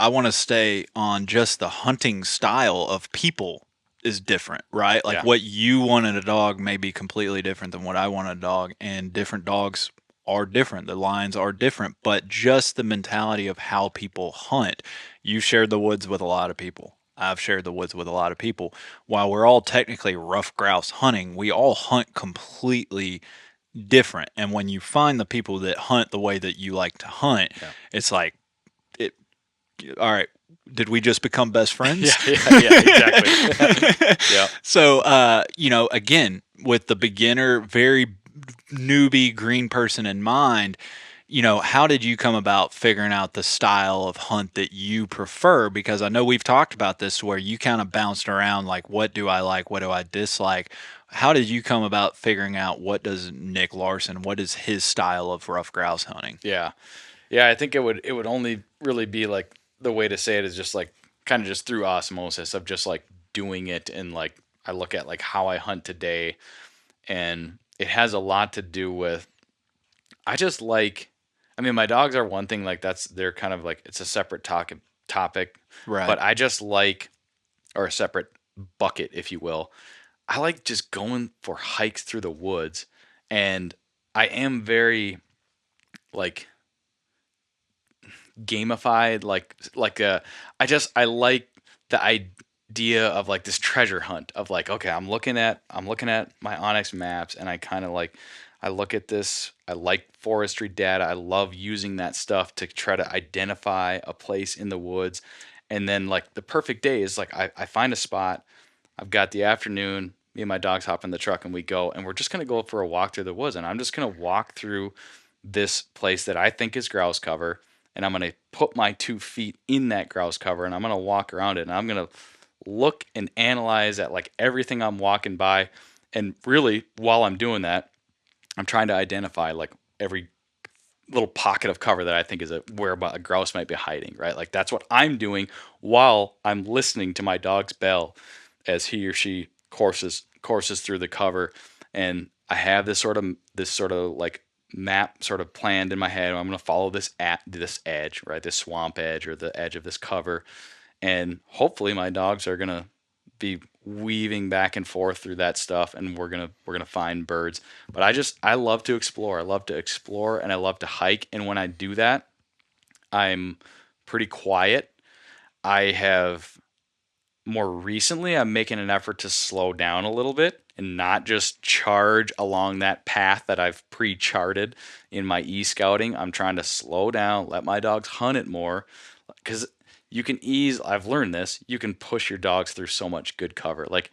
I want to stay on just the hunting style of people is different, right? Like Yeah. what you want in a dog may be completely different than what I want in a dog, and different dogs are different. The lines are different, but just the mentality of how people hunt. You shared the woods with a lot of people. I've shared the woods with a lot of people. While we're all technically rough grouse hunting, we all hunt completely different. And when you find the people that hunt the way that you like to hunt, Yeah. it's like, it, all right, did we just become best Yeah. friends? Yeah. Yeah. Exactly. Yeah. So, again, with the beginner, very newbie green person in mind, how did you come about figuring out the style of hunt that you prefer? Because I know we've talked about this where you kind of bounced around like, what do I like? What do I dislike? How did you come about figuring out what does Nick Larson, what is his style of rough grouse hunting? Yeah. Yeah. I think it would only really be like the way to say it is just like kind of just through osmosis of just like doing it and like I look at like how I hunt today and it has a lot to do with I just like I mean my dogs are one thing like they're kind of like it's a separate topic Right. but I just like or a separate bucket if you will. I like just going for hikes through the woods and I am very like gamified I like the idea of like this treasure hunt of like okay I'm looking at my Onyx maps and I kind of like I look at this I like forestry data I love using that stuff to try to identify a place in the woods and then like the perfect day is like I find a spot I've got the afternoon me and my dogs hop in the truck and we go and we're just going to go for a walk through the woods and I'm just going to walk through this place that I think is grouse cover and I'm going to put my 2 feet in that grouse cover and I'm going to walk around it and I'm going to look and analyze at like everything I'm walking by. And really, while I'm doing that, I'm trying to identify like every little pocket of cover that I think is where a grouse might be hiding, right? Like that's what I'm doing while I'm listening to my dog's bell as he or she courses through the cover. And I have this sort of like map sort of planned in my head. I'm going to follow this edge, right? This swamp edge or the edge of this cover. And hopefully my dogs are going to be weaving back and forth through that stuff and we're going to find birds. But I love to explore. I love to explore and I love to hike and when I do that, I'm pretty quiet. I have more recently I'm making an effort to slow down a little bit and not just charge along that path that I've pre-charted in my e-scouting. I'm trying to slow down, let my dogs hunt it more cuz I've learned this, you can push your dogs through so much good cover. Like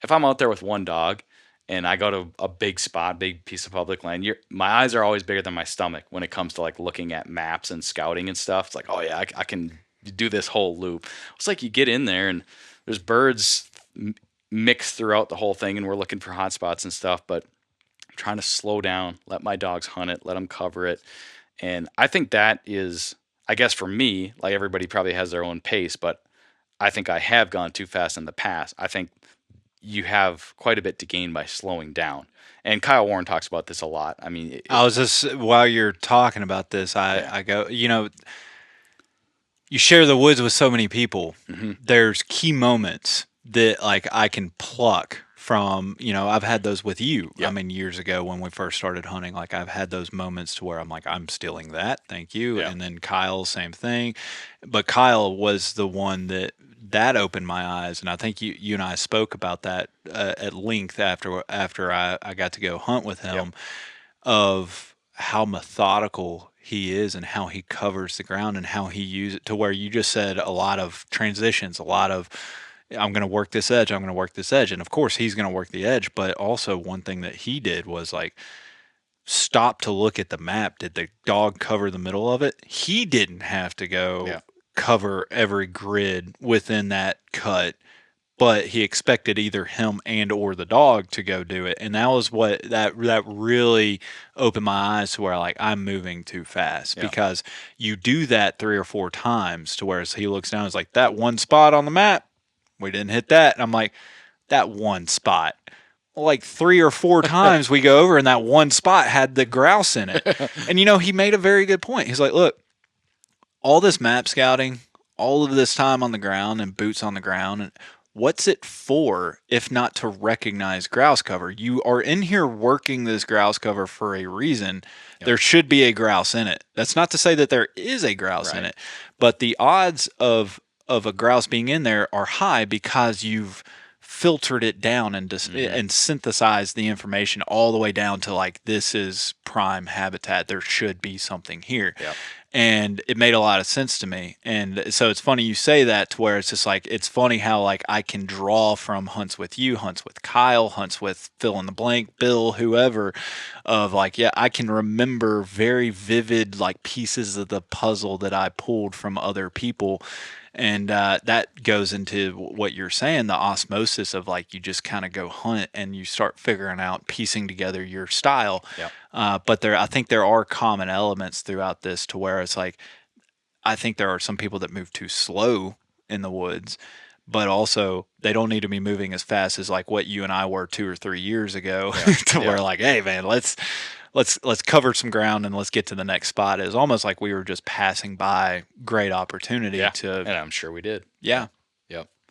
if I'm out there with one dog and I go to a big spot, big piece of public land, my eyes are always bigger than my stomach when it comes to like looking at maps and scouting and stuff. It's like, oh yeah, I can do this whole loop. It's like you get in there and there's birds mixed throughout the whole thing, and we're looking for hot spots and stuff. But I'm trying to slow down, let my dogs hunt it, let them cover it, and I think that is, I guess for me, like everybody probably has their own pace, but I think I have gone too fast in the past. I think you have quite a bit to gain by slowing down. And Kyle Warren talks about this a lot. I mean, I was just, while you're talking about this, yeah, I go, you share the woods with so many people. hmm There's key moments that like I can pluck from, I've had those with you. I yep, mean, years ago when we first started hunting, like I've had those moments to where I'm like, I'm stealing that. Thank you. yeah, And then Kyle, same thing. But Kyle was the one that opened my eyes. And I think you and I spoke about that at length after I got to go hunt with yep, him, of how methodical he is and how he covers the ground and how he uses it, to where you just said a lot of transitions, a lot of, I'm going to work this edge, I'm going to work this edge. And of course he's going to work the edge, but also one thing that he did was like stop to look at the map. Did the dog cover the middle of it? He didn't have to go yeah, cover every grid within that cut, but he expected either him and or the dog to go do it. And that was what that really opened my eyes to where like I'm moving too fast, yeah, because you do that 3 or 4 times to where he looks down, it's like that one spot on the map, we didn't hit that. And I'm like, that one spot. Like 3 or 4 times we go over and that one spot had the grouse in it. And he made a very good point. He's like, look, all this map scouting, all of this time on the ground and boots on the ground, and what's it for if not to recognize grouse cover? You are in here working this grouse cover for a reason. Yep. There should be a grouse in it. That's not to say that there is a grouse in Right. it, but the odds of a grouse being in there are high because you've filtered it down and Hmm. and synthesized the information all the way down to like this is prime habitat. There should be something here, Yep. and it made a lot of sense to me. And so it's funny you say that, to where it's just like it's funny how like I can draw from hunts with you, hunts with Kyle, hunts with fill in the blank, Bill, whoever, of like, yeah, I can remember very vivid like pieces of the puzzle that I pulled from other people. And that goes into what you're saying, the osmosis of like you just kind of go hunt and you start figuring out, piecing together your style. Yep. But I think there are common elements throughout this, to where it's like I think there are some people that move too slow in the woods, but also they don't need to be moving as fast as like what you and I were 2 or 3 years ago, Yeah. to Yeah. where like, hey man, let's cover some ground and let's get to the next spot. It was almost like we were just passing by great opportunity Yeah. to, And I'm sure we did. yeah.